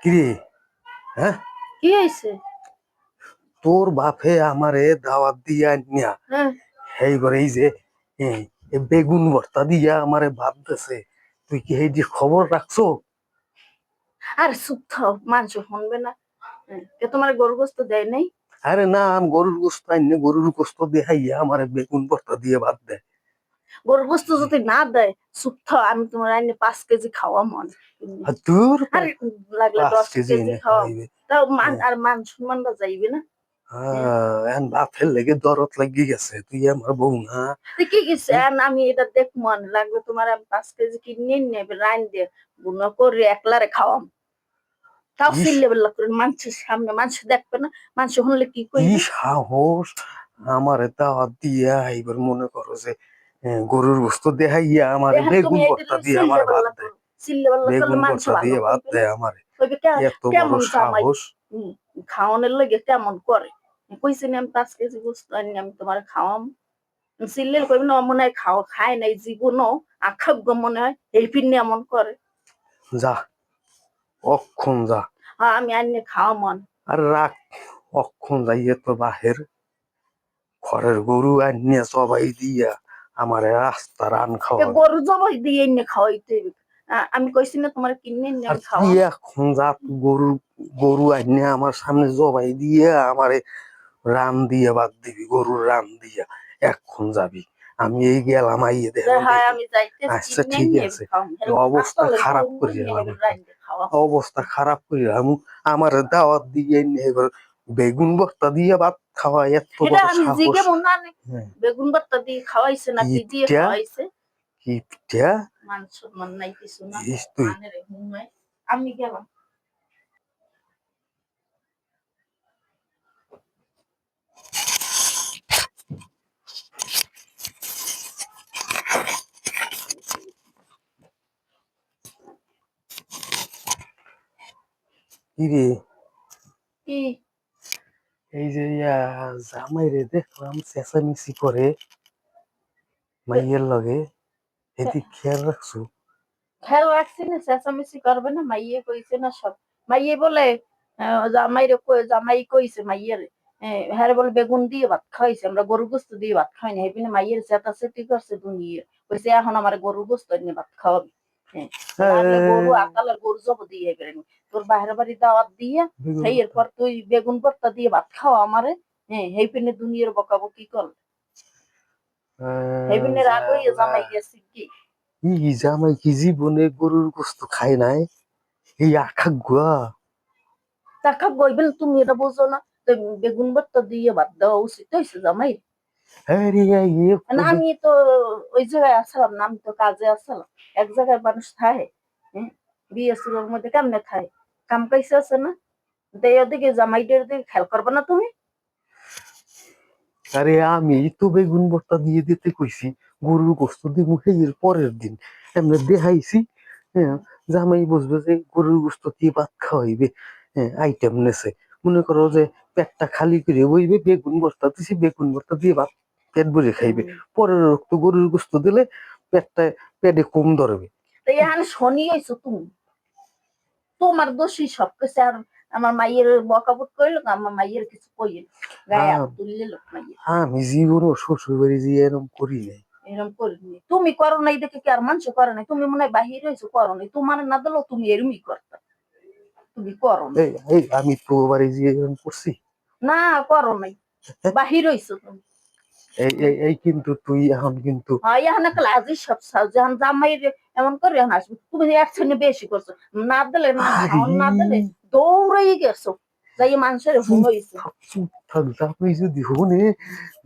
কিরে? হ্যাঁ, কি হয়েছে? তোর বাপে আমারে দাওয়াত দিয়া নিয়া হ্যাঁ, এই করে এই যে বেগুন ভর্তা দিয়া আমারে ভাত দিছে। তুই কি এই যে খবর রাখছো? আর চুপ থাও, মানুষ শুনবে না। কে তোমার গরু গোস্ত দেয় নাই? আরে না, আমি গরুর গোস্ত আইনে গরুর গোস্ত দেখাইয়া আমারে বেগুন ভর্তা দিয়ে ভাত দেয়। গরু গোস্ত যদি না দেয়, চুপ থাও, আমি তোমার আইনে 5 কেজি খাওয়া মন। আর তোর আরে লাগলে 5 কেজি 10 কেজি এনে খাওয়াম। খাওয়াইবে। তাও হ্যাঁ, আর মান সম্মানটা যাইবে না। হ্যাঁ, এখন বাপের লেগে দরদ লাগি গেছে, তুই আমার বউ না। তো কি গেছে? আমি এটা দেখবো, লাগলে তোমার আমি 5 কেজি কিনে নেবে রাইন দিয়ে বুনো করে একলারে খাওয়াম। তাও ইস, চিল্লে বেল্লা করে মানুষের সামনে, মানুষ দেখবে না? মানুষ শুনলে কি কি কইবে? সাহস আমারে দাওয়াত দিয়া এইবার মনে করো যে গরুর গোস্ত দেখাইয়া আমারে এখন তুমি বেগুন এদের ভর্তা দিয়ে চিল্লে আমার ভাত পাল্লা দেয়। করো, চিল্লে পাল্লা করলে বেগুন মানুষ ভর্তা ভালো দিয়ে ভাত কইবে না? দেয় আমারে। কইবে এত বড় কেমন জামাই। সাহস! হম, খাওয়ানোর লগে কেমন করে। কইছি না আমি 5 কেজি গোস্ত আনি আমি তোমার খাওয়াম। চিল্লে কইবে না মনে হয় খায় নাই জীবনও, আখাগ্য মনে হয় এই পিন্নি এমন করে। যা, অক্ষণ যা। হ্যাঁ, আমি আনি খাওয়াম। আর রাখ, অক্ষণ যাইয়ে তো বাহের ঘরের গরু আনিয়া সবাই দিয়া আমারে রাস্তা রান খাওয়াবে। গরু জবাই দিয়ে এনে খাওয়াইতে হইবে। আমি কইছি না তোমার কিনে এনে আর আমি তুই খাওয়াম। এখন যা, তুই গরু গরু আনিয়া আমার সামনে জবাই দিয়ে আমারে রান দিয়ে বাদ দিবি, গরুর রান দিয়া এখন যাবি। আমি এই গেলাম, আইয়ে দেখেন হয় দেখি। আমি যাইতেছি আচ্ছা কিনে ঠিক এনে আছে, খাওয়াম। অবস্থা আসলে খারাপ গরু করে এনে এলাম এখন। রাইন্দে খাওয়াম। অবস্থা খারাপ করে এলাম। আমার দাওয়াত দিয়ে এবার বেগুন ভর্তা দিয়ে ভাত খাওয়া এত এটা বড় আমি সাহস! জিগে মনে হয় হ্যাঁ, বেগুন ভর্তা দিয়ে খাওয়াইছে না কি কি দিয়ে পিঠা, খাওয়াইছে। কি পিঠা! মান সম্মান নাই কিছু না। দিস তুই। মানে রে হুমায় আমি গেলাম। কি রে? কি? এই যে জামাই রে দেখলাম চেঁচামেচি করে মাইয়ের লগে, এদিক খেয়াল রাখছো? খেয়াল রাখছি না, চেঁচামেচি করবে না? মাইয়ে কইছে না সব। মাইয়ে বলে জামাই কইছে মাইয়ের, হ্যাঁ বলে বেগুন দিয়ে ভাত খাওয়াইছে, আমরা গরু গোস্ত দিয়ে ভাত খাই না। এপিনে মাইয়ের চেঁচাচেঁচি করছে দুনিয়ে, কইছে এখন আমার গরু গোস্ত নিয়ে ভাত খাওয়াবি। হ্যাঁ, লাগলে গরু আকালের গরু জব দিয়ে বেরেন তোর বাহির বাড়ি দাওয়াত দিয়ে। বেগুন সেই ভর্তা। এরপর তুই বেগুন ভর্তা দিয়ে ভাত খাওয়া আমারে। হ্যাঁ, এই পিনে দুনিয়ার বকাবকি কর। এই পিনে রাগ হইয়া জালা, জামাই গেছি কি? ই জামাই কি জীবনে গরুর গোস্ত খায় নাই? এই আখা গুয়া। টাকা বইবেন, তুমি এটা বোঝো না? তো বেগুন ভর্তা দিয়ে ভাত দেওয়া উচিত হয়েছে জামাই। হ্যাঁ রে, না আমি তো ওই জায়গায় আসলাম না, আমি তো কাজে আসলাম। এক জায়গায় মানুষ থাকে, হ্যাঁ, বিয়ে শুরুর মধ্যে কেমনে খায়? কাম কাইসে আছে না? ওদিকে জামাইদের দিকে খেয়াল করবে না তুমি? আরে আমি তো বেগুন ভর্তা দিয়ে দিতে কইছি, গরুর গোস্ত দিব এর পরের দিন এমনি দেখাইছি। হ্যাঁ, জামাই বুঝবে যে গরুর গোস্ত দিয়ে ভাত খাওয়াইবে। হ্যাঁ, আইটেম নেছে, মনে করো যে পেটটা খালি করে বইবে, বেগুন ভর্তা দিছি, বেগুন ভর্তা দিয়ে ভাত পেট ভরে খাইবে। পরের রক্ত গরুর গোস্ত দিলে পেটটা পেটে কম ধরবে। তো এখানে শনি হয়েছো তুমি, তোমার দোষী সবকিছু। আর আমার মাইয়ের বকাবক করলো, আমার মাইয়ের কিছু কইল, গায়ে হাত তুললে লোক মাইয়ের। আমি জীবনও শ্বশুর বাড়ি দিয়ে এরকম করি নাই। এরকম করিনি, তুমি করো নাই দেখে কি আর মানুষ করে নাই? তুমি মনে হয় বাহির হয়েছো, করো নাই। তোমার না দিলেও তুমি এরমই করতে, তুমি করো নাই। এই এই আমি তো বাড়ি দিয়ে এরকম করছি? না, করো নাই, বাহির হইছো তুমি। এই এই এই কিন্তু তুই এখন কিন্তু এখন একটা লাজি সব যখন জামাই এমন করে এখন আসবে, তুমি এক শ্রেণী বেশি করছো। না দিলে না, খাওয়ান না দিলে দৌড়াই গেছো, যাই মানুষের হুম চুপ হয়েছে। থাক, চুপ থাক। জামাই যদি হনে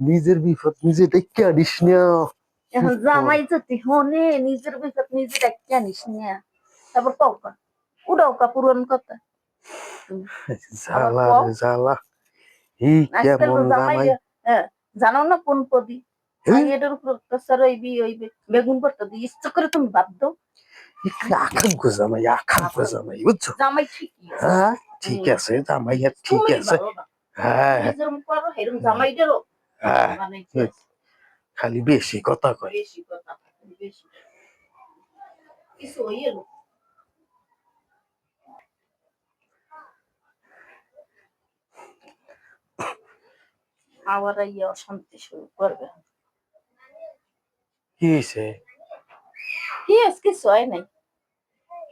নিজের বিপদ নিজে ডেকে আনিস না। এখন চুপ কর। জামাই যদি হনে নিজের বিপদ নিজে ডাক্তার আনিস না। তারপর কৌকা উড়াওকা পুরন কথা তুমি আবার জ্বালা কও। রে জ্বালা, এই আজকাল কেমন তো জামাই, জামাই! জানো না কোন পদি হ্যাঁ, মাইয়েদের উপর অত্যাচার হইবি হইবে। বেগুন ভর্তা দিয়ে ইচ্ছা করে তুমি বাদ দাও। আকাঙ্ক্ষ জামাই, আকাঙ্ক্ষ জামাই, বুঝছো? জামাই ঠিকই আছে। হ্যাঁ ঠিক আছে, জামাই আর ঠিক তুমি আছে। ভালো না, হ্যাঁ তুমি যেরকম করো সেরকম জামাইদেরও হ্যাঁ, মানে খালি বেশি কথা কয়। বেশি কথা, বেশি কিছু হইয়ে আবার ইয়ে অশান্তি শুরু করবে। কি হয়েছে? কি আজ কিছু হয় নাই।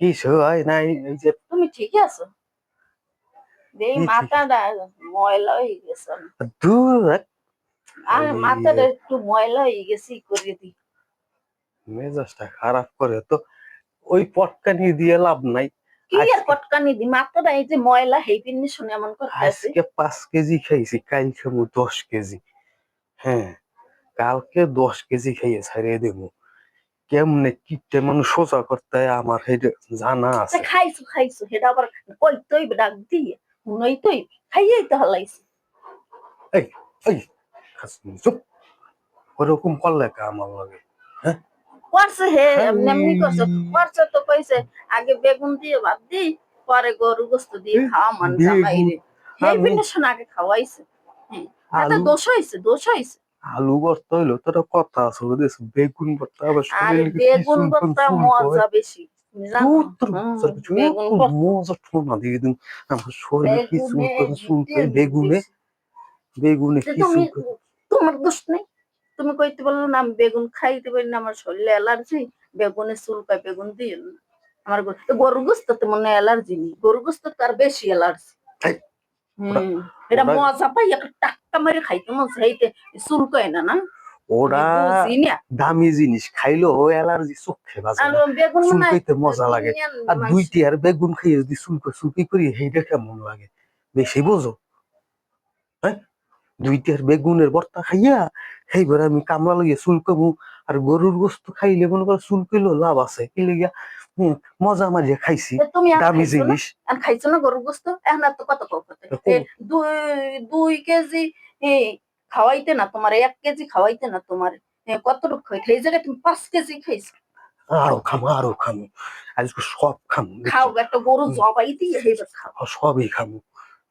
কিছু হয় নাই, এই যে তুমি ঠিকই আছো? এই কি ঠিক মাথাটা ময়লা হয়ে গেছে। দূর আর মাথাটা একটু ময়লা হয়ে গেছে, ই করে দি। মেজাজটা খারাপ করে তো। ওই পটকানি দিয়ে লাভ নাই। কি আর আজকে কটকানি দি, মাথাটা এই যে ময়লা হেই পিন্নি শুনে এমন করতে আছে। আজকে 5 কেজি খাইছি, কাল খামু 10 কেজি। হ্যাঁ, কালকে 10 কেজি খাইয়ে ছাড়িয়ে দেবো। কেমনে কিপটে মানুষ সোজা করতে হয় আমার হেডে জানা তা আছে। খাইছো খাইছো সেটা আবার কইতই ডাক দিয়ে শুনইতই খাইয়েই তো হালাইছি। এই এই চুপ, ওরকম করলে কা আমার লাগে? হ্যাঁ, করছে হে এমনি এমনি করছে। খালি করছে তো কইছে আগে বেগুন দিয়ে ভাত দি, পরে গরু গোস্ত দিয়ে খাওয়া মান জামাই বেগুন রে। হেই আলু পিন্নি শুনে আগে খাওয়াইছে। হ্যাঁ, এটা আলু দোষ হইছে, দোষ হইছে। আলু ভর্তা হইলো তোর কথা আছে, বুঝেছিস? বেগুন ভর্তা আবার আরে শরীরে কি বেগুন চুলকন ভর্তা চুলকো হয়। মজা বেশি, তুমি জানো? তোর তোর হুম, তোর কিছু বেগুন তোর ভর্তা মজা ঠোনা দিয়ে দিন। আমার শরীরে কি বেগুনে চুলকন চুলকো ভিটামিন বেগুনে, বেশি। বেগুনে যে কি তুমি, চুলকো? তোমার দোষ নেই। তুমি কইতে বললো না আমি বেগুন খাইতে পারি না, আমার শরীরে অ্যালার্জি, বেগুনে চুলকায়, বেগুন দিয়ে না। আমার গরুর গোস্ত তো মনে অ্যালার্জি নেই, গরুর গোস্ত তার বেশি অ্যালার্জি। এই, ওরা হম, এটা ওরা মজা পাই একটা টাক্কা মেরে খাইতে মন চাইতে, চুলকায় না না। আমি ওরা বুঝি না। দামি জিনিস খাইলো অ্যালার্জি চোখে বাজে আর না, বেগুন মনে হয় চুলকাইতে মজা লাগে। দুনিয়ার আর মানুষ। দুইটি আর বেগুন খাইয়ে যদি চুলকো চুলকি করি সেইটা কেমন লাগে বেশি বোঝো? হ্যাঁ, দুইটি আর বেগুনের ভর্তা খাইয়া সেইবার আমি কামলা লইয়া চুলকামু। আর গরুর গোস্ত খাইলে মনে করো চুলকাইলেও লাভ আছে কি লিগা? হম, মজা মারিয়া খাইছি, তুমি আর দামি খাইছো না? জিনিস। আর খাইছো না গরুর গোস্ত? এখন আর তো কত কথা। কম 2 2 কেজি খাওয়াইতে না তোমার, 1 কেজি খাওয়াইতে না তোমার, কতটুকু খাইতে, এই জায়গায় তুমি 5 কেজি খাইছো। আরো খামু, আরো খামু, আজকে সব খামু খাও দেখছো? একটা গরু হম, জবাই দিয়ে এইবার খাও। সবই খামু।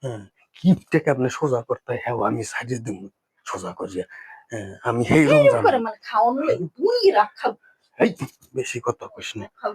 হ্যাঁ, কিপটে কেমনে সোজা করতে হয় হ্যাঁ আমি সাইডে দিব সোজা করিয়া। হ্যাঁ, আমি সেইরকম এইরকম জানি। করে মানে খাওয়ানো দুই রাত খাও। এই বেশি কথা কইস না। খাও।